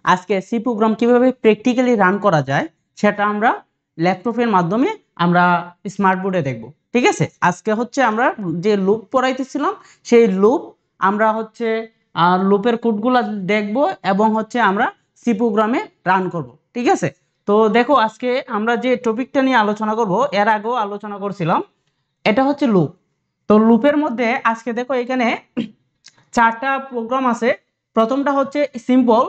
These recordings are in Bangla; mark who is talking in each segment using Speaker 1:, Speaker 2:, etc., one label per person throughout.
Speaker 1: আজকে সি প্রোগ্রাম কিভাবে প্র্যাকটিক্যালি রান করা যায় সেটা আমরা ল্যাপটপের মাধ্যমে আমরা স্মার্ট বোর্ডে দেখব। ঠিক আছে, আজকে হচ্ছে আমরা যে লুপ পড়াইতেছিলাম সেই লুপ আমরা হচ্ছে লুপের কোডগুলো দেখব এবং হচ্ছে আমরা সি প্রোগ্রামে রান করব। ঠিক আছে, তো দেখো আজকে আমরা যে টপিকটা নিয়ে আলোচনা করব এর আগেও আলোচনা করছিলাম, এটা হচ্ছে লুপ। তো লুপের মধ্যে আজকে দেখো এখানে চারটা প্রোগ্রাম আছে। প্রথমটা হচ্ছে সিম্পল,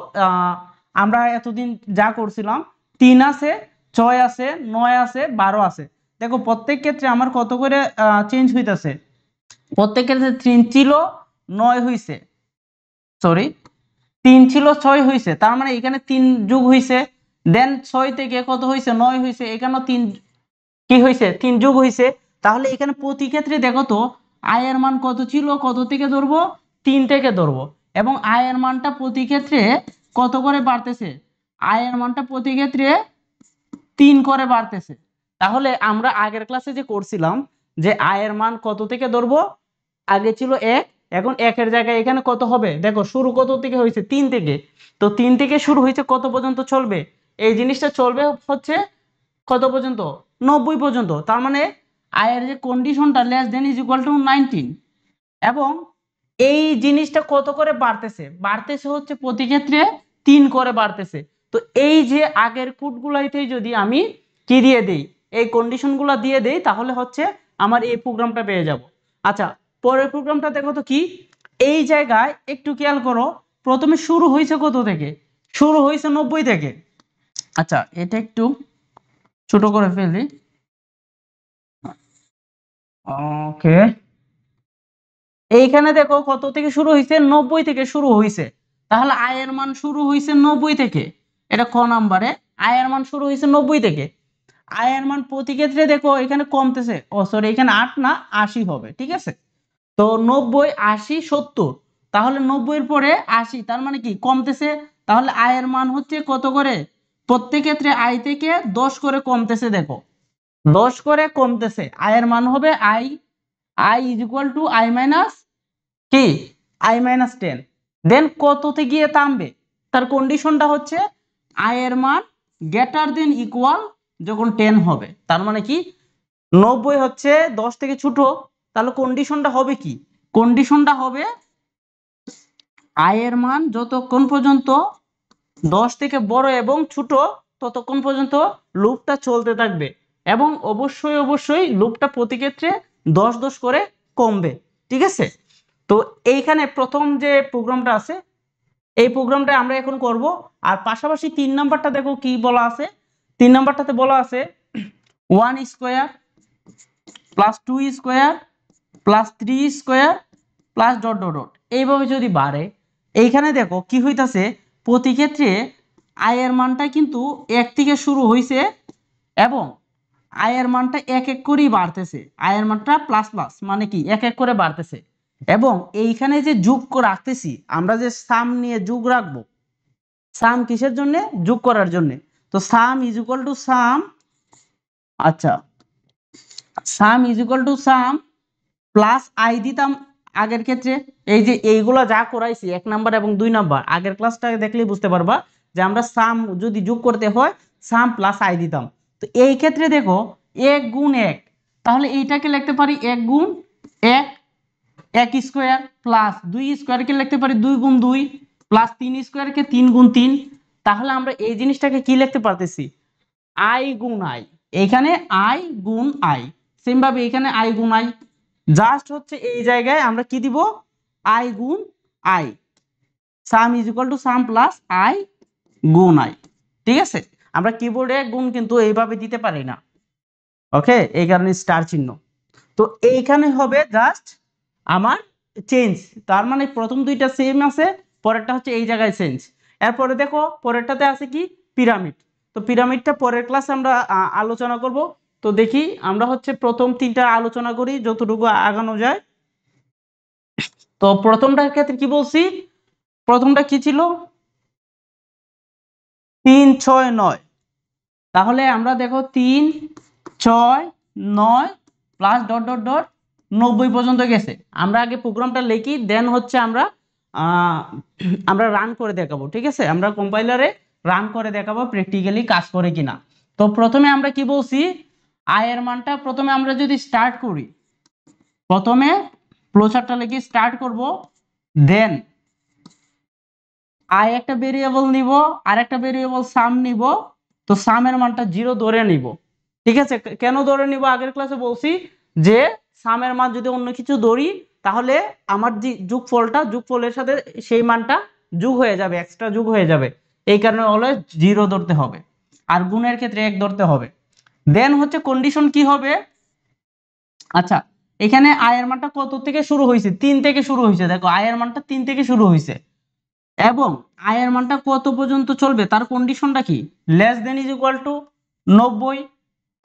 Speaker 1: আমরা এতদিন যা করছিলাম 3 আছে, 6 আছে, 9 আছে, 12 আছে। দেখো প্রত্যেক ক্ষেত্রে আমার কত করে চেঞ্জ হইতেছে, প্রত্যেক ক্ষেত্রে 3 ছিল 9 হইছে, সরি 3 ছিল 6 হইছে, তার মানে এখানে 3 যোগ হইছে, দেন 6 থেকে কত হইছে 9 হইছে, এখানেও 3 কি হইছে 3 যোগ হইছে। তাহলে এখানে প্রতি ক্ষেত্রে দেখো তো আই এর মান কত ছিল, কত থেকে ধরবো 3 থেকে ধরবো, এবং আই এর মানটা প্রতি ক্ষেত্রে কত করে বাড়তেছে, আই এর মানটা প্রতি ক্ষেত্রে 3 করে বাড়তেছে। তাহলে আমরা আগের ক্লাসে যে করছিলাম যে আই এর মান কত থেকে ধরবো, আগে ছিল 1, এখন 1 এর জায়গায় এখানে কত হবে, দেখো শুরু কত থেকে হয়েছে 3 থেকে, তো 3 থেকে শুরু হয়েছে কত পর্যন্ত চলবে, এই জিনিসটা চলবে হচ্ছে কত পর্যন্ত 90 পর্যন্ত। তার মানে আই এর যে কন্ডিশনটা less than is equal two 19, এবং এই জিনিসটা কত করে বাড়তেছে, বাড়তেছে হচ্ছে প্রতি ক্ষেত্রে 3 করে বাড়তেছে। তো এই যে আগের কোডগুলাইতে যদি আমি কি দিয়ে দেই, এই কন্ডিশনগুলো দিয়ে দেই, তাহলে হচ্ছে আমার এই প্রোগ্রামটা পেয়ে যাব। আচ্ছা, পরের প্রোগ্রামটা দেখো তো কি, এই জায়গায় একটু খেয়াল করো, প্রথমে শুরু হয়েছে কত থেকে, শুরু হয়েছে 90 থেকে। আচ্ছা এটা একটু ছোট করে ফেলি, ওকে। এইখানে দেখো কত থেকে শুরু হয়েছে, 90 থেকে শুরু হয়েছে। তাহলে আয়ের মান শুরু হয়েছে 90 থেকে, এটা ক নাম্বারে আয়ের মান শুরু হয়েছে 90 থেকে। আয়ের মান প্রতি ক্ষেত্রে দেখো এখানে কমতেছে, ও সরি এখানে 8 না 80 হবে। ঠিক আছে, তো 90, 80, 70, তাহলে 90 এর পরে 80, তার মানে কি কমতেছে। তাহলে আয়ের মান হচ্ছে কত করে, প্রত্যেক ক্ষেত্রে আই থেকে 10 করে কমতেছে, দেখো 10 করে কমতেছে। আয়ের মান হবে I, I is equal two I minus কি আই মাইনাস 10। দেন কততে গিয়ে থামবে, তার কন্ডিশনটা হচ্ছে আই এর মান গ্রেটার দেন ইকুয়াল যখন 10 হবে। তার মানে কি 90 হচ্ছে 10 থেকে ছোট, তাহলে কন্ডিশনটা হবে কি, কন্ডিশনটা হবে আই এর মান যতক্ষণ পর্যন্ত 10 থেকে বড় এবং ছোট ততক্ষণ পর্যন্ত লুপটা চলতে থাকবে, এবং অবশ্যই অবশ্যই লুপটা প্রতি ক্ষেত্রে 10 10 করে কমবে। ঠিক আছে, তো এইখানে প্রথম যে প্রোগ্রামটা আছে এই প্রোগ্রামটা আমরা এখন করব। আর পাশাপাশি 3 নাম্বারটা দেখো কি বলা আছে, 3 নাম্বারটাতে বলা আছে 1 square plus 2 square plus 3 square plus dot dot dot, এইভাবে যদি বাড়ে, এইখানে দেখো কি হইতাছে, প্রতি ক্ষেত্রে আয়ের মানটা কিন্তু 1 থেকে শুরু হয়েছে, এবং আয়ের মানটা এক এক করেই বাড়তেছে, আয়ের মানটা প্লাস প্লাস মানে কি এক এক করে বাড়তেছে। এবং এইখানে যে যোগ রাখতেছি আমরা, যে সাম নিয়ে যোগ রাখবো, সাম কিসের জন্য, যোগ করার জন্য। তো সাম ইজ ইকুয়াল টু সাম, আচ্ছা সাম is equal to sum plus I দিতাম আগের ক্ষেত্রে। এই যে এইগুলা যা করাইছি 1 নাম্বার এবং 2 নাম্বার, আগের ক্লাসটা দেখলেই বুঝতে পারবা যে আমরা সাম যদি যোগ করতে হয় সাম প্লাস আই দিতাম। তো এই ক্ষেত্রে দেখো 1 গুণ 1, তাহলে এইটাকে লিখতে পারি 1 গুণ 1, 1 স্কোয়ার, প্লাস 2 স্কোয়ারকে লিখতে পারি 2 গুণ 2, প্লাস 3 স্কোয়ারকে 3 গুণ 3। তাহলে আমরা এই জিনিসটাকে কি লিখতে পারতেছি, আই গুণ আই, এইখানে আই গুণ আই, সেম ভাবে এখানে আই গুণ আই, জাস্ট হচ্ছে এই জায়গায় আমরা কি দিব, আই গুণ I, some is equal to sum plus I গুণ আই। ঠিক আছে, আমরা কিবোর্ডে গুণ কিন্তু এইভাবে দিতে পারি না, ওকে, এই কারণে স্টার চিহ্ন। তো এইখানে হবে জাস্ট আমার চেঞ্জ, তার মানে প্রথম দুইটা সেম আছে, পরেরটা হচ্ছে এই জায়গায় চেঞ্জ। এরপরে দেখো পরেরটাতে আছে কি পিরামিড, তো পিরামিডটা পরের ক্লাসে আমরা আলোচনা করব। তো দেখি আমরা হচ্ছে প্রথম 3টা আলোচনা করি যতটুকু আগানো যায়। তো প্রথমটার ক্ষেত্রে কি বলছি, প্রথমটা কি ছিল 3 6 9, তাহলে আমরা দেখো 3 6 9 প্লাস ডট ডট ডট 90 পর্যন্ত গেছে। আমরা আগে প্রোগ্রামটা লিখি, দেন হচ্ছে আমরা আমরা রান করে দেখাবো, ঠিক আছে, আমরা কম্পাইলারে রান করে দেখাবো প্র্যাকটিক্যালি কাজ করে কিনা। তো প্রথমে আমরা কি বলছি, আই এর মানটা প্রথমে আমরা যদি স্টার্ট করি, প্রথমে ফ্লোচার্টটা লিখে স্টার্ট করব, দেন আই একটা ভেরিয়েবল নিব আর একটা ভেরিয়েবল সাম নিব। তো সামের মানটা 0 ধরে নিব, ঠিক আছে। কেন ধরে নিব, আগের ক্লাসে বলছি যে সামের মান যদি অন্য কিছু ধরি তাহলে আমার যে যোগফলের সাথে সেই মানটা যোগ হয়ে যাবে, এক্সট্রা যোগ হয়ে যাবে, এই কারণে হলো 0 ধরতে হবে, আর গুণের ক্ষেত্রে 1 ধরতে হবে। দেন হচ্ছে কন্ডিশন কি হবে, আচ্ছা এখানে আয়ের মানটা কত থেকে শুরু হয়েছে, 3 থেকে শুরু হয়েছে, দেখো আয়ের মানটা 3 থেকে শুরু হয়েছে, এবং আয়ের মানটা কত পর্যন্ত চলবে তার কন্ডিশনটা কি, less than is equal two 90,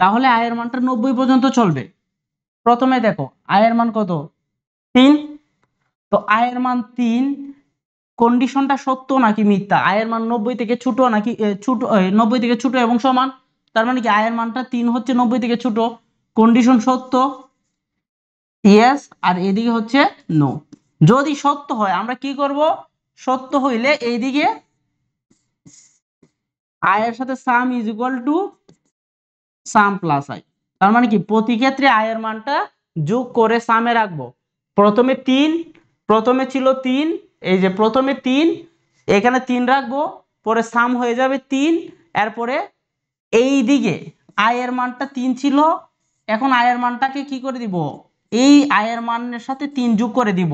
Speaker 1: তাহলে আয়ের মানটা 90 পর্যন্ত চলবে। প্রথমে দেখো আয়ের মান কত, 3, তো আয়ের মান 3, কন্ডিশনটা সত্য নাকি মিথ্যা, আয়ের মান 90 থেকে ছোট নাকি ছোট, 90 থেকে ছোট এবং সমান, তার মানে কি আয়ের মানটা 3 হচ্ছে 90 থেকে ছোট, কন্ডিশন সত্য, ইয়েস, আর এদিকে হচ্ছে নো। যদি সত্য হয় আমরা কি করব, সত্য হইলে এইদিকে আয়ের সাথে সাম is equal to sum plus I, তার মানে কি প্রতি ক্ষেত্রে আয়ের মানটা যোগ করে সামে রাখবো। প্রথমে 3, প্রথমে ছিল 3, এই যে প্রথমে 3, এখানে 3 রাখবো, পরে সাম হয়ে যাবে 3, এরপরে এই দিকে আয়ের মানটা 3 ছিল, এখন আয়ের মানটাকে কি করে দিব, এই আয়ের মানের সাথে 3 যোগ করে দিব,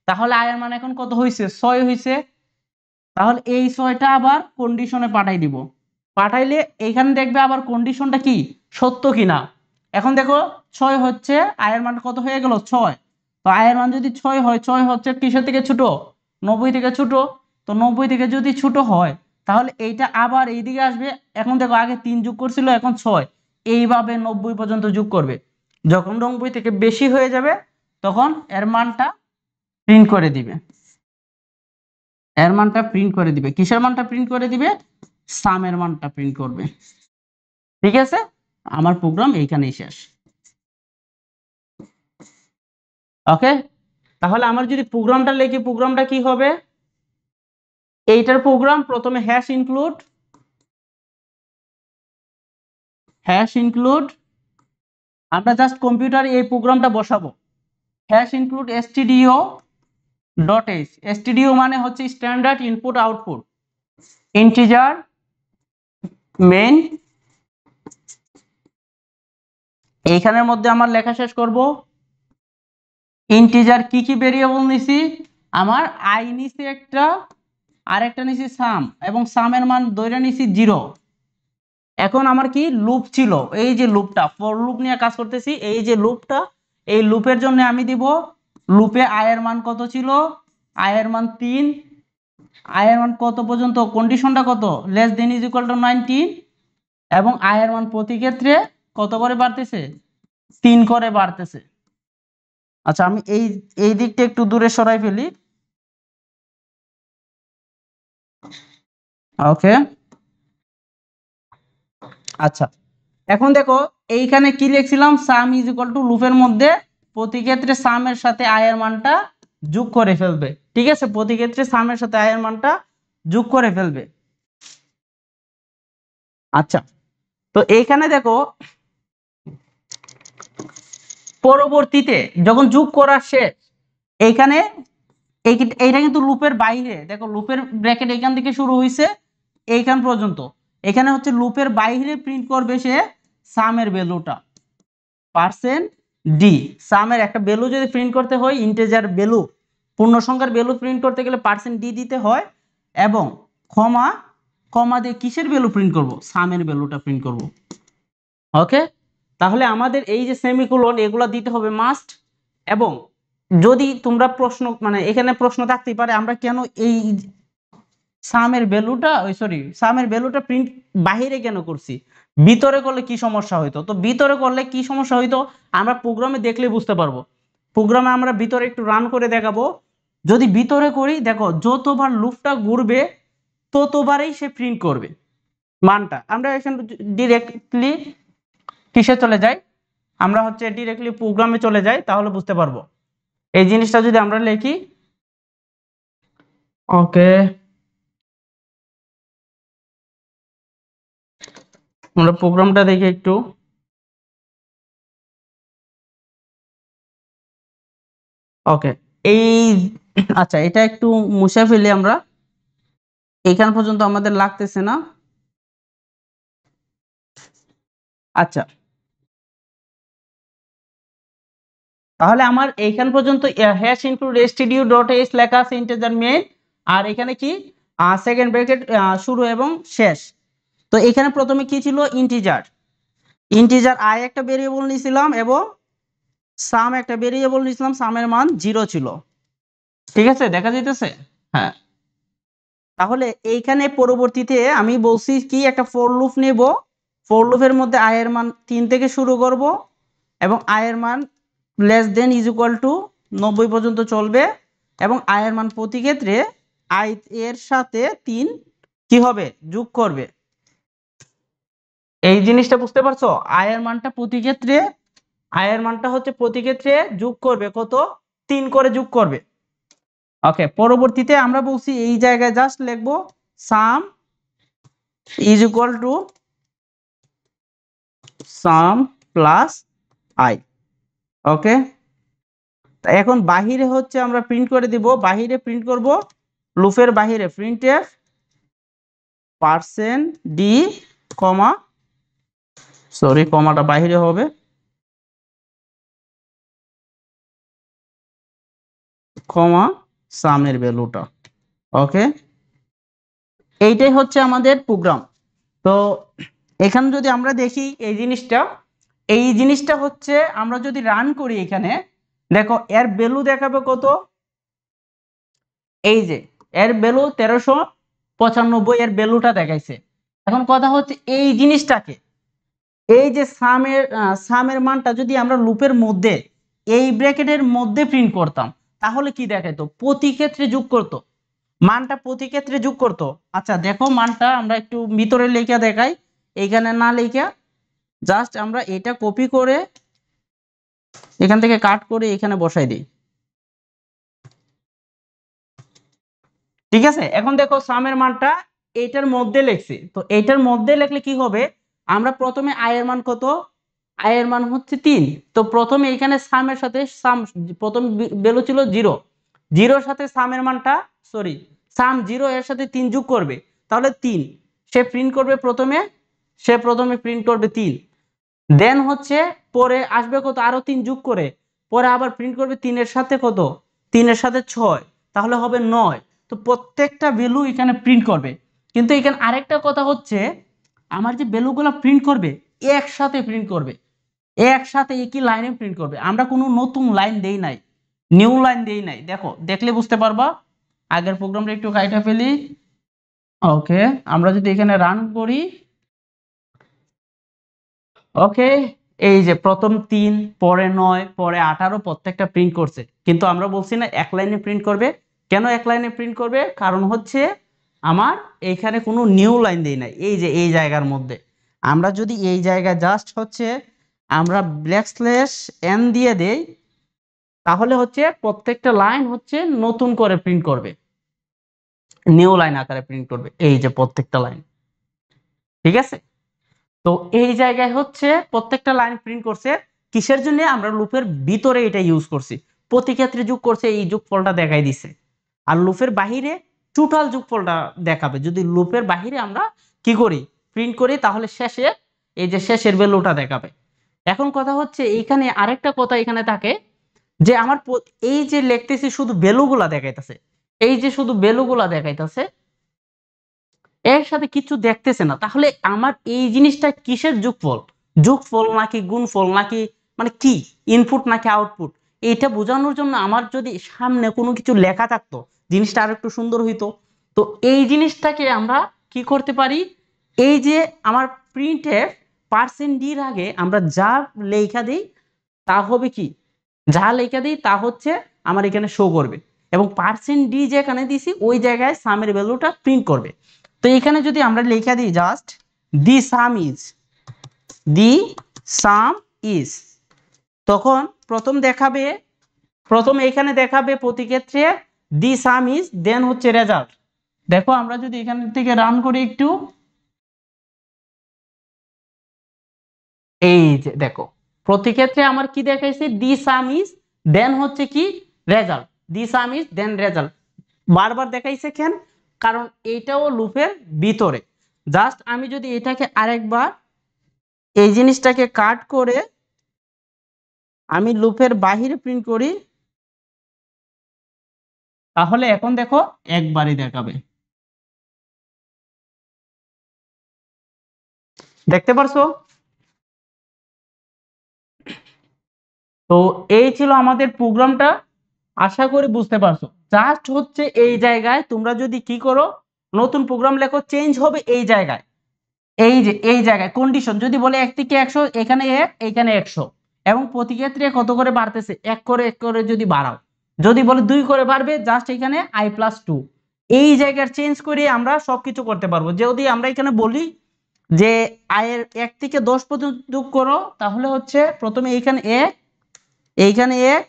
Speaker 1: তাহলে আয়ের মান এখন কত হয়েছে, 6 হয়েছে। তাহলে এই 6টা আবার কন্ডিশনে পাঠাই দিব, পাঠাইলে এইখানে দেখবে আবার কন্ডিশনটা কি সত্য কিনা। এখন দেখো 6 হচ্ছে, আয়ের মান কত হয়ে গেল 6, তো আয়ের মান যদি 6 হয়, 6 হচ্ছে কিসের থেকে ছোট, 90 থেকে ছোট, তো 90 থেকে যদি ছোট হয় তাহলে এইটা আবার এইদিকে আসবে, এখন দেখো আগে 3 যোগ করছিল এখন 6, এইভাবে 90 পর্যন্ত যোগ করবে, যখন 90 থেকে বেশি হয়ে যাবে তখন এর মানটা প্রিন্ট করে দিবে, এর মানটা প্রিন্ট করে দিবে, কিসের মানটা প্রিন্ট করে দিবে, সামের মানটা প্রিন্ট করবে, ঠিক আছে। আমার প্রোগ্রাম এইখানেই শেষ, ওকে। তাহলে আমার যদি প্রোগ্রামটা লিখি, প্রোগ্রামটা কি হবে, এইটার প্রোগ্রাম প্রথমে হ্যাশ ইনক্লুড আমরা জাস্ট কম্পিউটারে এই প্রোগ্রামটা বসাবো, hash include stdio dot h, stdio মানে হচ্ছে standard input output, integer main, এইখানের মধ্যে আমার লেখা শেষ করব, ইন্টিজার কি কি ভেরিয়েবল নিছি, আমার আই নিছি একটা, আর একটা নিছি সাম, এবং সামের মান ধরে নিছি 0। এখন আমার কি লুপ ছিল, এই যে লুপটা ফর লুপ নিয়ে কাজ করতেছি, এই যে লুপটা, এই লুপের জন্য আমি দিব, লুপে আয়ের মান কত ছিল, আয়ের মান 3, আয়ের মান কত পর্যন্ত, কন্ডিশনটা কত, less than is equal two 90, এবং আয়ের মান প্রতি ক্ষেত্রে কত করে বাড়তেছে, 3 করে বাড়তেছে। আচ্ছা আমি এই এই দিকটা একটু দূরে সরাই ফেলি, ওকে। আচ্ছা এখন দেখো এইখানে কি লিখছিলাম, সাম ইজ ইকুয়াল টু লুপের মধ্যে প্রতি ক্ষেত্রে সামের সাথে আয়ের মানটা যোগ করে ফেলবে, ঠিক আছে, প্রতি ক্ষেত্রে সামের সাথে আয়ের মানটা যোগ করে ফেলবে। আচ্ছা তো এইখানে দেখো পরবর্তীতে যখন যোগ করা শেষ, এইখানে এইটা কিন্তু লুপের বাইরে, দেখো লুপের ব্র্যাকেট এইখান থেকে শুরু হয়েছে এইখান পর্যন্ত, এখানে হচ্ছে লুপের বাইরে প্রিন্ট করবে সে সামের ভ্যালুটা, পার্সেন্ট ডি, সামের একটা ভ্যালু যদি প্রিন্ট করতে হয়, ইন্টিজার ভ্যালু, পূর্ণ সংখ্যার ভ্যালু প্রিন্ট করতে গেলে পার্সেন্ট ডি দিতে হয়, এবং কমা, কমা দিয়ে কিসের ভ্যালু প্রিন্ট করব, সামের ভ্যালুটা প্রিন্ট করব, ওকে। তাহলে আমাদের এই যে সেমিকোলন এগুলো দিতে হবে মাস্ট, এবং যদি তোমরা প্রশ্ন মানে এখানে প্রশ্ন থাকতেই পারে আমরা কেন এই সামের ভ্যালুটা সামের ভ্যালুটা প্রিন্ট বাহিরে কেন করছি, ভিতরে করলে কি সমস্যা হইতো, তো ভিতরে করলে কি সমস্যা হইতো আমরা প্রোগ্রামে দেখলে বুঝতে পারবো, প্রোগ্রামে আমরা ভিতরে একটু রান করে দেখাবো, যদি ভিতরে করি দেখো যতবার লুপটা ঘুরবে ততবারই সে প্রিন্ট করবে মানটা। আমরা এখানে ডিরেক্টলি কিসে চলে যাই, আমরা হচ্ছে ডিরেক্টলি প্রোগ্রামে চলে যাই, তাহলে বুঝতে পারবো। এই জিনিসটা যদি আমরা লিখি ওকে, আমরা প্রোগ্রামটা দেখি একটু। ওকে, এই আচ্ছা এটা একটু মুছে ফেলি আমরা, এইখান পর্যন্ত আমাদের লাগতেছে না। আচ্ছা, তাহলে আমার এইখান পর্যন্ত hash include stdio dot h লেখা আছে ইন্টিজার মেইন, আর এখানে কি সেকেন্ড ব্র্যাকেট শুরু এবং শেষ। তো এখানে প্রথমে কি ছিল, ইন্টিজার, ইন্টিজার আই একটা ভেরিয়েবল নিয়েছিলাম এবং সাম একটা ভেরিয়েবল নিয়েছিলাম, সামের মান 0 ছিল। ঠিক আছে, দেখা যাইতেছে? হ্যাঁ, তাহলে এইখানে পরবর্তীতে আমি বলছি কি একটা ফর লুপ নেব, ফর লুপের মধ্যে আই এর মান 3 থেকে শুরু করব এবং আই এর মান less than is equal two 90 পর্যন্ত চলবে, এবং আই এর মান প্রতি ক্ষেত্রে আই এর সাথে 3 কি হবে, যোগ করবে। এই জিনিসটা বুঝতে পারছো? আই এর মানটা প্রতি ক্ষেত্রে, আই এর মানটা হচ্ছে প্রতি ক্ষেত্রে যোগ করবে কত, 3 করে যোগ করবে। ওকে, পরবর্তীতে আমরা বলছি এই জায়গায় জাস্ট লিখবো sum is equal to sum plus I. Okay, এখন বাহিরে হচ্ছে আমরা প্রিন্ট করে দিব, বাহিরে প্রিন্ট করব, লুপের বাহিরে প্রিন্টএফ পার্সেন্ট ডি কমা, সরি কমাটা বাহিরে হবে, কমা সামের ভ্যালুটা। ওকে, এইটাই হচ্ছে আমাদের প্রোগ্রাম। তো এখানে যদি আমরা দেখি এই জিনিসটা, এই জিনিসটা হচ্ছে আমরা যদি রান করি এখানে, দেখো এর ভ্যালু দেখাবে কত, এই যে এর ভ্যালু 1395 এর ভ্যালুটা দেখাইছে। এখন কথা হচ্ছে এই জিনিসটাকে, এই যে সামের মানটা যদি আমরা লুপের মধ্যে এই ব্র্যাকেটের মধ্যে প্রিন্ট করতাম, তাহলে কি দেখাইতো, প্রতি ক্ষেত্রে যোগ করতো, মানটা প্রতি ক্ষেত্রে যোগ করতো। আচ্ছা দেখো মানটা আমরা একটু ভিতরে লেখা দেখাই, এইখানে না লেখা, জাস্ট আমরা এটা কপি করে এখান থেকে কাট করে এখানে বসাই দিই। ঠিক আছে, এখন দেখো সামের মানটা এইটার মধ্যে লিখছি, তো এইটার মধ্যে লিখলে কি হবে, আমরা প্রথমে আই এর মান কত, আই এর মান হচ্ছে 3, তো প্রথমে এখানে সামের সাথে সাম, প্রথম ভ্যালু ছিল 0, জিরোর সাথে সামের মানটা, সরি সাম 0 এর সাথে 3 যোগ করবে, তাহলে 3 সে প্রিন্ট করবে প্রথমে, সে প্রথমে প্রিন্ট করবে 3, দেন হচ্ছে পরে আসবে কত, আরো 3 যোগ করে, পরে আবার প্রিন্ট করবে 3 এর সাথে কত, 3 এর সাথে 6, তাহলে হবে 9। তো প্রত্যেকটা ভ্যালু এখানে প্রিন্ট করবে, কিন্তু এখানে আরেকটা কথা হচ্ছে, আমার যে ভ্যালুগুলো প্রিন্ট করবে একসাথে প্রিন্ট করবে, একসাথে একই লাইনে প্রিন্ট করবে, আমরা কোনো নতুন লাইন দেই নাই, নিউ লাইন দেই নাই। দেখো দেখলে বুঝতে পারবা, আগের প্রোগ্রামটা একটু কাইটা ফেলি। ওকে, আমরা যদি এখানে রান করি, ওকে, এই যে প্রথম 3, পরে 9, পরে 18 প্রত্যেকটা প্রিন্ট করছে, কিন্তু আমরা বলছি না এক লাইনে প্রিন্ট করবে। কেন এক লাইনে প্রিন্ট করবে, কারণ হচ্ছে আমার এইখানে কোনো নিউ লাইন দেই নাই, এই যে এই জায়গার মধ্যে আমরা যদি এই জায়গায় জাস্ট হচ্ছে আমরা ব্ল্যাক স্ল্যাশ এন দিয়ে দেই, তাহলে হচ্ছে প্রত্যেকটা লাইন হচ্ছে নতুন করে প্রিন্ট করবে, নিউ লাইন আকারে প্রিন্ট করবে, এই যে প্রত্যেকটা লাইন। ঠিক আছে, তো এই জায়গায় হচ্ছে প্রত্যেকটা লাইন প্রিন্ট করছে, কিসের জন্য, আমরা লুপের ভিতরে এটা ইউজ করছি, প্রতি ক্ষেত্রে যোগ করছে, এই যোগফলটা দেখাই দিছে, আর লুপের বাহিরে টোটাল যোগফলটা দেখাবে, যদি লুপের বাহিরে আমরা কি করি, প্রিন্ট করি, তাহলে শেষে এই যে শেষের ভ্যালুটা দেখাবে। এখন কথা হচ্ছে এইখানে আরেকটা কথা এখানে থাকে, যে আমার এই যে লিখতেছি শুধু ভ্যালুগুলা দেখাইতেছে, এই যে শুধু ভ্যালুগুলা দেখাইতেছে, এর সাথে কিছু দেখতেছে না, তাহলে আমার এই জিনিসটা কিসের যোগফল, যোগফল নাকি গুণফল নাকি মানে কি, ইনপুট নাকি আউটপুট, এইটা বোঝানোর জন্য আমার যদি সামনে কোনো কিছু লেখা থাকতো, জিনিসটা আরো একটু সুন্দর হইতো। তো এই জিনিসটাকে আমরা কি করতে পারি, এই যে আমার প্রিন্টের পার্সেন্ট ডির আগে আমরা যা লেখা দিই তা হবে কি, যা লেখা দিই তা হচ্ছে আমার এখানে শো করবে, এবং পার্সেন্ট ডি যেখানে দিছি ওই জায়গায় সামের ভ্যালুটা প্রিন্ট করবে। তো এখানে যদি আমরা লেখা দিই just the sum is, the sum is, তখন প্রথম দেখাবে, প্রথম এখানে দেখাবে প্রতি ক্ষেত্রে দি সাম ইজ দেন হচ্ছে রেজাল্ট। দেখো আমরা যদি এখান থেকে রান করি একটু, এই যে দেখো প্রতি ক্ষেত্রে আমার কি দেখাইছে, দি সাম ইজ দেন হচ্ছে কি result, the sum is then result বারবার দেখাইছে কেন, কারণ এইটাও লুপের ভিতরে। জাস্ট আমি যদি এটাকে আরেকবার এই জিনিসটাকে কাট করে আমি লুপের বাহিরে প্রিন্ট করি, তাহলে এখন দেখো একবারই দেখাবে, দেখতে পারছো? তো এই ছিল আমাদের প্রোগ্রামটা, আশা করি বুঝতে পারছো। জাস্ট হচ্ছে এই জায়গায় তোমরা যদি কি করো, নতুন প্রোগ্রাম লেখো, চেঞ্জ হবে এই জায়গায়, এই যে এই জায়গায় কন্ডিশন যদি বলে 1 থেকে 100, এখানে 1 এখানে 100, এবং প্রতি ক্ষেত্রে কত করে বাড়তেছে, 1 করে 1 করে যদি বাড়াও, যদি বলে 2 করে বাড়বে, জাস্ট এখানে i+2 এই জায়গার চেঞ্জ করে আমরা সবকিছু করতে পারবো। যদি আমরা এখানে বলি যে i এর 1 থেকে 10 পর্যন্ত যোগ করো, তাহলে হচ্ছে প্রথমে এইখানে 1, এইখানে 1,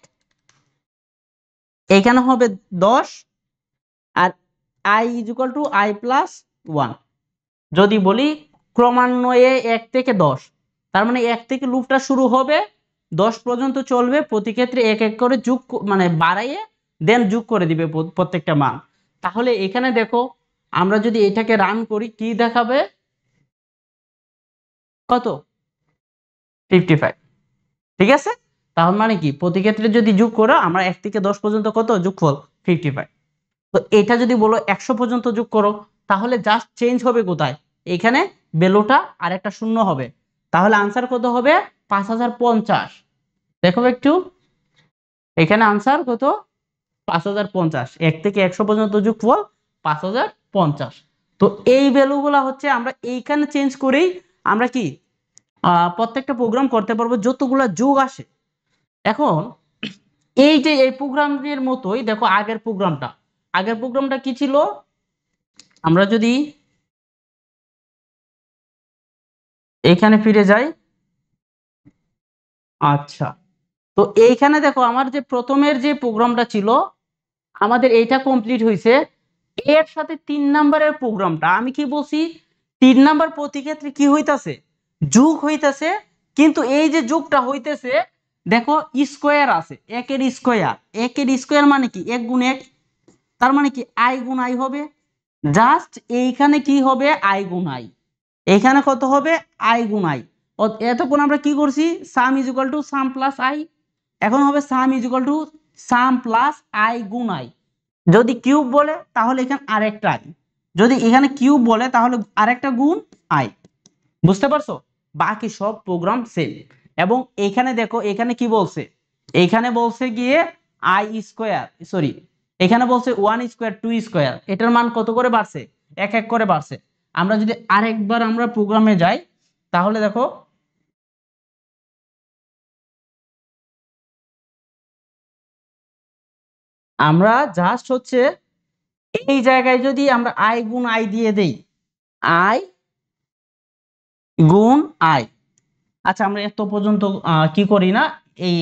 Speaker 1: এইখানে হবে 10, আর i=i+1। যদি বলি ক্রমান্বয়ে 1 থেকে 10, তার মানে 1 থেকে লুপটা শুরু হবে, 10 পর্যন্ত চলবে, প্রতি ক্ষেত্রে 1 1 করে যোগ মানে বাড়াইয়ে দেন যোগ করে দিবে প্রত্যেকটা মান। তাহলে এখানে দেখো আমরা যদি এটাকে রান করি কি দেখাবে, কত 55, ঠিক আছে? তার মানে কি প্রতি ক্ষেত্রে যদি যোগ করো আমরা 1 থেকে 10 পর্যন্ত কত যোগফল 55। তো এটা যদি বলো 100 পর্যন্ত যোগ করো, তাহলে জাস্ট চেঞ্জ হবে কোথায়, এখানে ভ্যালুটা আর একটা শূন্য হবে, তাহলে আনসার কত হবে 5050। দেখো একটু এখানে আনসার কত 5050, 1 থেকে 100 পর্যন্ত যোগফল 5050। তো এই ভ্যালুগুলা হচ্ছে আমরা এইখানে চেঞ্জ করেই আমরা কি প্রত্যেকটা প্রোগ্রাম করতে পারবো যতগুলা যোগ আসে। এখন এই যে এই প্রোগ্রামের মতোই দেখো আগের প্রোগ্রামটা কি ছিল, আমরা যদি এইখানে ফিরে যাই, আচ্ছা তো এইখানে দেখো আমার যে প্রথমের যে প্রোগ্রামটা ছিল আমাদের এইটা কমপ্লিট হয়েছে, এর সাথে 3 নাম্বারের প্রোগ্রামটা আমি কি বলছি, 3 নাম্বার প্রতি ক্ষেত্রে কি হইতাছে যোগ হইতাছে, কিন্তু এই যে যোগটা হইতেছে দেখো স্কোয়ার আছে, 1 এর স্কোয়ার, 1 এর স্কোয়ার মানে কি 1 গুণ 1, তার মানে কি i গুণ i হবে, জাস্ট এইখানে কি হবে i গুণ i, এখানে কত হবে i গুণ i। এতক্ষণ আমরা কি করছি সাম is equal to sum plus i, এখন হবে সাম is equal to sum plus i গুণ i। যদি কিউব বলে তাহলে এখানে আরেকটা i, যদি এখানে কিউব বলে তাহলে আরেকটা গুণ i। বুঝতে পারছো? বাকি সব প্রোগ্রাম সেম। এবং এখানে দেখো এখানে কি বলছে, এখানে বলছে গিয়ে i স্কোয়ার, সরি এখানে বলছে 1 স্কোয়ার 2 স্কোয়ার, এটার মান কত করে বাড়ছে 1 1 করে বাড়ছে। আমরা যদি আরেকবার আমরা প্রোগ্রামে যাই তাহলে দেখো আমরা জাস্ট হচ্ছে এই জায়গায় যদি আমরা i গুণ i দিয়ে দেই, i গুণ i, আচ্ছা আমরা এত পর্যন্ত কি করি না, এই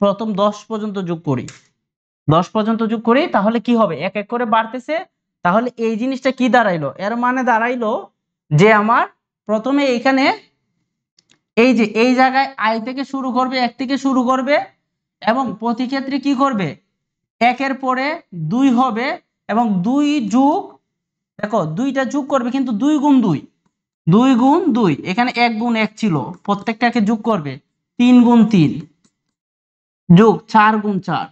Speaker 1: প্রথম 10 পর্যন্ত যোগ করি, 10 পর্যন্ত যোগ করি, তাহলে কি হবে 1 1 করে বাড়তেছে। তাহলে এই জিনিসটা কি দাঁড়াইলো, এর মানে দাঁড়াইলো যে আমার প্রথমে এখানে এই যে এই জায়গায় i থেকে শুরু করবে, 1 থেকে শুরু করবে, এবং প্রতি ক্ষেত্রে কি করবে 1 এর পরে 2 হবে, এবং 2 যোগ, দেখো 2টা যোগ করবে কিন্তু 2 গুণ 2, 2 গুণ 2, এখানে 1 গুণ 1 ছিল, প্রত্যেকটাকে যোগ করবে 3 গুণ 3 যোগ 4 গুণ 4।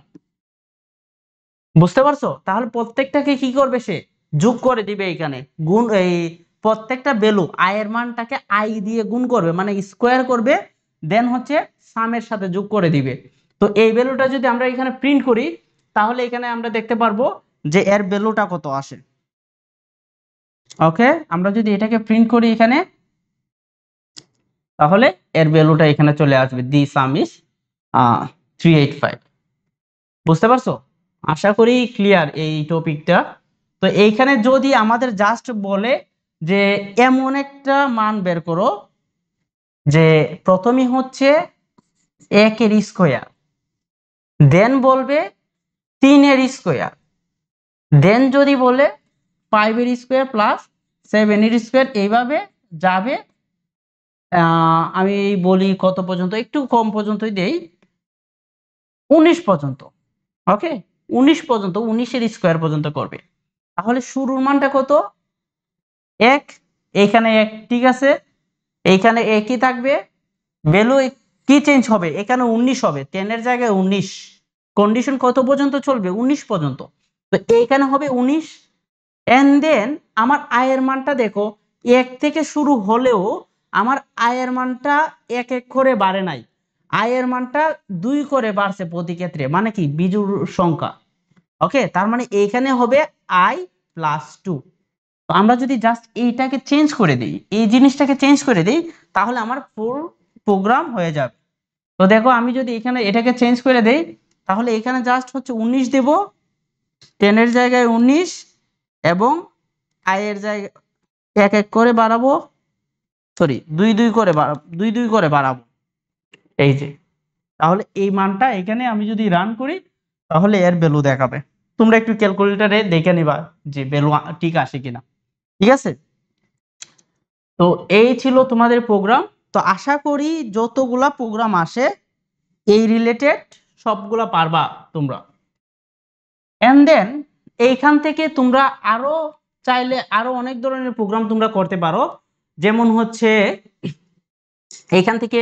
Speaker 1: বুঝতে পারছো? তাহলে প্রত্যেকটাকে কি করবে সে যোগ করে দিবে, এখানে গুণ এই প্রত্যেকটা ভ্যালু i এর মানটাকে i দিয়ে গুণ করবে মানে স্কোয়ার করবে, দেন হচ্ছে সামের সাথে যোগ করে দিবে। তো এই ভ্যালুটা যদি আমরা এখানে প্রিন্ট করি তাহলে এখানে আমরা দেখতে পারবো যে এর ভ্যালুটা কত আসে। ওকে, আমরা যদি এটাকে প্রিন্ট করি এখানে, তাহলে এর ভ্যালুটা এখানে চলে আসবে, দি সাম ইজ 385। বুঝতে পারছো? আশা করি ক্লিয়ার এই টপিকটা। তো এইখানে যদি আমাদের জাস্ট বলে যে এমন একটা মান বের করো যে প্রথমে হচ্ছে 1 এর স্কোয়ার, দেন বলবে 3 এর স্কোয়ার, দেন যদি বলে 5 এর স্কোয়ার প্লাস 7 এর স্কোয়ার এইভাবে যাবে। আমি বলি কত পর্যন্ত, একটু কম পর্যন্তই দেই, 19 পর্যন্ত। ওকে, 19 পর্যন্ত, 19 এর স্কোয়ার পর্যন্ত করবে। তাহলে শুরুর মানটা কত? 1, এইখানে 1, ঠিক আছে, এইখানে একই থাকবে। ভ্যালু কি চেঞ্জ হবে? এখানে 19 হবে, 10 এর জায়গায় 19। কন্ডিশন কত পর্যন্ত চলবে? 19 পর্যন্ত। তো এইখানে হবে 19। এন্ড দেন আমার আয়ের মানটা দেখো, 1 থেকে শুরু হলেও আমার আয়ের মানটা 1 1 করে বাড়ে নাই, আয়ের মানটা 2 করে বাড়ছে প্রতি ক্ষেত্রে, মানে কি বিজোড় সংখ্যা। ওকে, তার মানে এইখানে হবে i প্লাস 2। তো আমরা যদি জাস্ট এইটাকে চেঞ্জ করে দিই, এই জিনিসটাকে চেঞ্জ করে দিই, তাহলে আমার ফুল প্রোগ্রাম হয়ে যাবে। তো দেখো আমি যদি এখানে এটাকে চেঞ্জ করে দেই, তাহলে এখানে জাস্ট হচ্ছে 19 দেব, 10 এর জায়গায় 19, এবং আয়ের জায়গায় 1 1 করে বাড়াবো, সরি 2 2 করে 2 2 করে বাড়াবো, এই যে। তাহলে এই মানটা এখানে আমি যদি রান করি, তাহলে এর ভ্যালু দেখাবে। তোমরা একটু ক্যালকুলেটরে দেখে নিবা যে ভ্যালু ঠিক আসে কিনা, ঠিক আছে। তো এই ছিল তোমাদের প্রোগ্রাম। তো আশা করি যতগুলা প্রোগ্রাম আসে এই রিলেটেড সবগুলা পারবা তোমরা। এন্ড দেন এইখান থেকে তোমরা আরো চাইলে আরো অনেক ধরনের প্রোগ্রাম তোমরা করতে পারো। যেমন হচ্ছে এইখান থেকে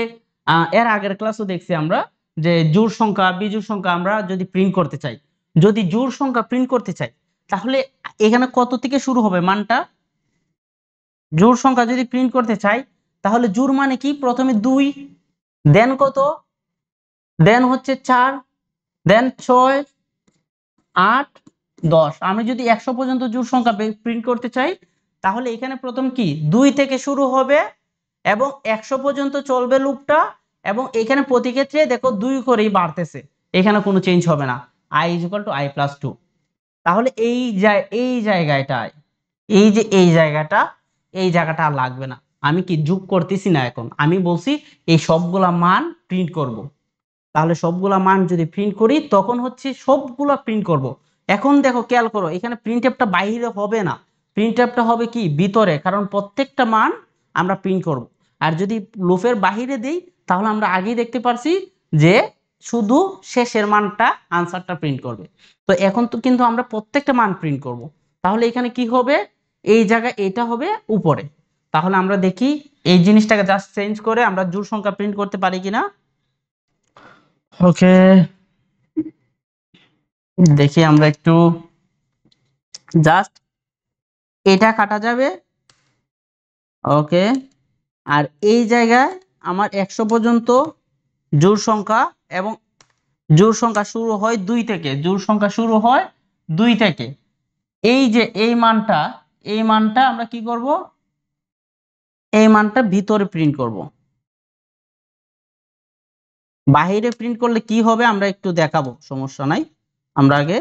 Speaker 1: এর আগের ক্লাসও দেখছি আমরা যে জোড় সংখ্যা বিজোড় সংখ্যা আমরা যদি প্রিন্ট করতে চাই, যদি জোড় সংখ্যা প্রিন্ট করতে চাই, তাহলে এখানে কত থেকে শুরু হবে মানটা? জোড় সংখ্যা যদি প্রিন্ট করতে চাই, তাহলে জোড় মানে কি? প্রথমে 2, দেন কত, দেন হচ্ছে 4, দেন 6, 8, 10। আমি যদি 100 পর্যন্ত জোড় সংখ্যা প্রিন্ট করতে চাই, তাহলে এখানে প্রথম কি 2 থেকে শুরু হবে এবং 100 পর্যন্ত চলবে লুপটা, এবং এখানে প্রতি ক্ষেত্রে দেখো 2 করেই বাড়তেছে, এখানে কোনো চেঞ্জ হবে না, i = i + 2। তাহলে এই জায়গাটায়, এই যে এই জায়গাটা আর লাগবে না। আমি কি যোগ করতেছি না, এখন আমি বলছি এই সবগুলা মান প্রিন্ট করব। তাহলে সবগুলা মান যদি প্রিন্ট করি, তখন হচ্ছে সবগুলা প্রিন্ট করব। এখন দেখো খেয়াল করো, এখানে প্রিন্টএফটা বাইরে হবে না, প্রিন্টএফটা হবে কি ভিতরে, কারণ প্রত্যেকটা মান আমরা প্রিন্ট করব। আর যদি লুপের বাহিরে দেই, তাহলে আমরা আগেই দেখতে পারছি যে শুধু শেষের মানটা আনসারটা প্রিন্ট করবে। তো এখন তো কিন্তু আমরা প্রত্যেকটা মান প্রিন্ট করব। তাহলে এখানে কি হবে? এই জায়গায় এটা হবে উপরে। তাহলে আমরা দেখি এই জিনিসটাকে জাস্ট চেঞ্জ করে আমরা জোড় সংখ্যা প্রিন্ট করতে পারি কিনা। ওকে, দেখি আমরা একটু, জাস্ট এটা কাটা যাবে। ওকে, আর এই জায়গায় আমার 100 পর্যন্ত জোড় সংখ্যা, এবং জোড় সংখ্যা শুরু হয় 2 থেকে, জোড় সংখ্যা শুরু হয় 2 থেকে। এই যে এই মানটা আমরা কি করব? এই মানটা ভিতরে প্রিন্ট করব। বাহিরে প্রিন্ট করলে কি হবে আমরা একটু দেখাবো, সমস্যা নাই। আমরা আগে,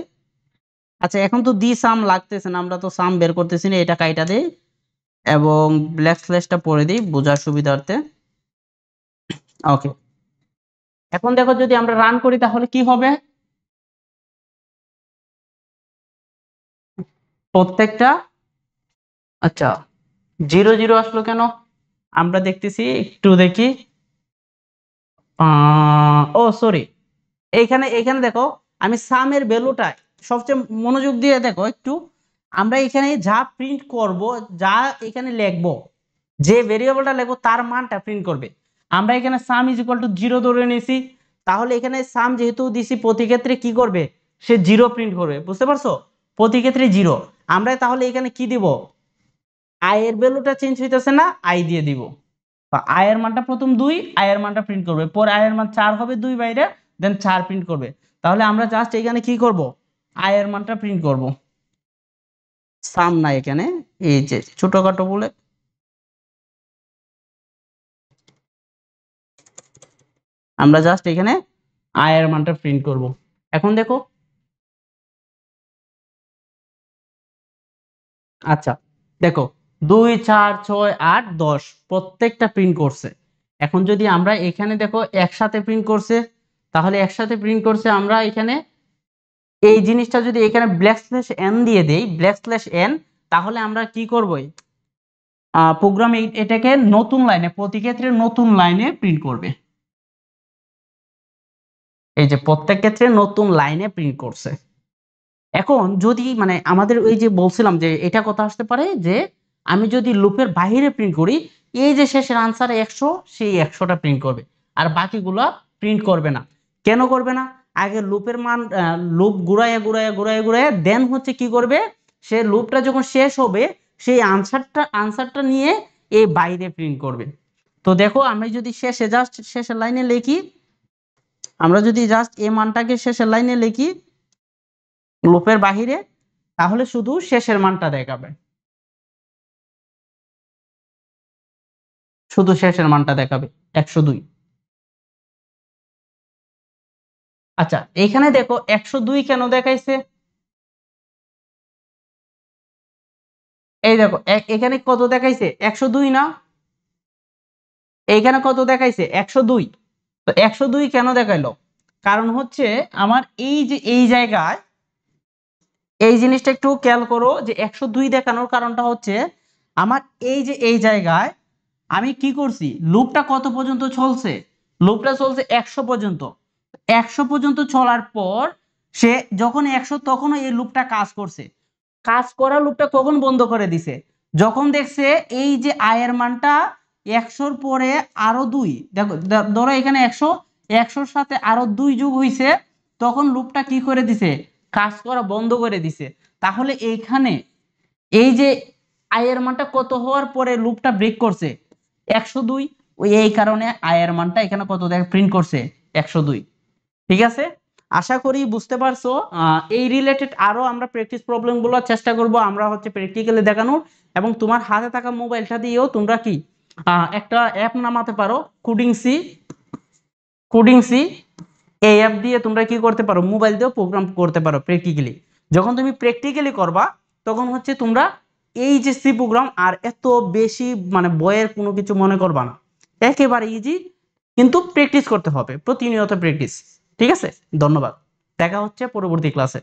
Speaker 1: আচ্ছা এখন তো দি সাম লাগতেছে না, আমরা তো সাম বের করতেছি না, এটা কাইটা দেই এবং ব্ল্যাক স্ল্যাশটা পরে দিই বোঝার সুবিধার্থে। ওকে, এখন দেখো যদি আমরা রান করি তাহলে কি হবে? প্রত্যেকটা, আচ্ছা 0 0 আসলো কেন? আমরা দেখতেছি, একটু দেখি। ও সরি, এইখানে দেখো আমি সামের ভ্যালুটা সবচেয়ে মনোযোগ দিয়ে দেখো একটু। আমরা এখানে যা প্রিন্ট করব, যা এখানে লিখবো, যে ভেরিয়েবলটা লিখবো তার মানটা প্রিন্ট করবে। আমরা এখানে সাম = 0 ধরে নিয়েছি, তাহলে এখানে সাম যেহেতু দিছি প্রতি ক্ষেত্রে কি করবে? সে 0 প্রিন্ট করবে, বুঝতে পারছো? প্রতি ক্ষেত্রে 0। আমরা তাহলে এখানে কি দিব? আই এর ভ্যালুটা চেঞ্জ হইতেছে না, আই দিয়ে দিব। আই এর মানটা প্রথম 2, আই এর মানটা প্রিন্ট করবে, পরে আই এর মান 4 হবে 2 বাইরে, দেন 4 প্রিন্ট করবে। তাহলে আমরা জাস্ট এখানে কি করব? আই এর মানটা প্রিন্ট করব, সাম না এখানে, এই যে ছোটখাটো বলে আমরা জাস্ট এখানে আই এর মানটা প্রিন্ট করব। এখন দেখো, আচ্ছা দেখো 2 4 6 8 10 প্রত্যেকটা প্রিন্ট করছে। এখন যদি আমরা এখানে দেখো একসাথে প্রিন্ট করছে, তাহলে একসাথে প্রিন্ট করছে আমরা এখানে এই জিনিসটা যদি এখানে ব্ল্যাক স্ল্যাশ এন দিয়ে দেই, ব্ল্যাক স্ল্যাশ এন, তাহলে আমরা কি করব, প্রোগ্রাম এটাকে নতুন লাইনে, প্রতি ক্ষেত্রে নতুন লাইনে প্রিন্ট করবে। এই যে প্রত্যেক ক্ষেত্রে নতুন লাইনে প্রিন্ট করছে। এখন যদি মানে আমাদের ওই যে বলছিলাম যে এটা কথা আসতে পারে যে আমি যদি লুপের বাইরে প্রিন্ট করি, এই যে শেষের আনসার 100, সেই 100টা প্রিন্ট করবে, আর বাকিগুলো প্রিন্ট করবে না। কেন করবে না? আগে লুপের মান, লুপ ঘুরাইয়া ঘুরাইয়া ঘুরাইয়া ঘুরাইয়া দেন হচ্ছে কি করবে, সে লুপটা যখন শেষ হবে সেই আনসারটা নিয়ে এই বাইরে প্রিন্ট করবে। তো দেখো আমি যদি শেষে জাস্ট শেষের লাইনে লিখি, আমরা যদি জাস্ট এই মানটাকে শেষের লাইনে লিখি লুপের বাহিরে, তাহলে শুধু শেষের মানটা দেখাবে, শুধু শেষের মানটা দেখাবে 102। আচ্ছা এইখানে দেখো 102 কেন দেখাইছে, এই দেখো এখানে কত দেখাইছে 102 না, এইখানে কত দেখাইছে 102। তো 102 কেন দেখাইলো, কারণ হচ্ছে আমার এই যে এই জায়গায় এই জিনিসটা একটু খেয়াল করো যে 102 দেখানোর কারণটা হচ্ছে আমার এই যে এই জায়গায় আমি কি করছি, লুপটা কত পর্যন্ত চলছে, লুপটা চলছে 100 পর্যন্ত। 100 পর্যন্ত চলার পর সে যখন 100, তখন এই লুপটা কাজ করছে, কাজ করা লুপটা কখন বন্ধ করে দিছে, যখন দেখছে এই যে আয়ের মানটা 100-র পরে আরো 2, দেখো ধরো এখানে 100, 100-র সাথে আরো 2 যোগ হইছে, তখন লুপটা কি করে দিছে, কাজ করা বন্ধ করে দিছে। তাহলে এইখানে এই যে আয়ের মানটা কত হওয়ার পরে লুপটা ব্রেক করছে 102, ওই এই কারণে আয়ের মানটা এখানে কত প্রিন্ট করছে 102। ঠিক আছে, আশা করি বুঝতে পারছো। এই রিলেটেড আরো আমরা প্র্যাকটিস প্রবলেম গুলো চেষ্টা করব আমরা হচ্ছে প্র্যাকটিক্যালি দেখানো, এবং তোমার হাতে থাকা মোবাইলটা দিয়েও তোমরা কি একটা অ্যাপ নামাতে পারো, কোডিং সি। এই অ্যাপ দিয়ে তোমরা কি করতে পারো, মোবাইল দিয়েও প্রোগ্রাম করতে পারো প্র্যাকটিক্যালি। যখন তুমি প্র্যাকটিক্যালি করবা তখন হচ্ছে তোমরা এই যে সি প্রোগ্রাম আর এত বেশি মানে বইয়ের কোনো কিছু মনে করবা না, একেবারে ইজি, কিন্তু প্র্যাকটিস করতে হবে, প্রতিনিয়ত প্র্যাকটিস। ঠিক আছে, ধন্যবাদ, দেখা হচ্ছে পরবর্তী ক্লাসে।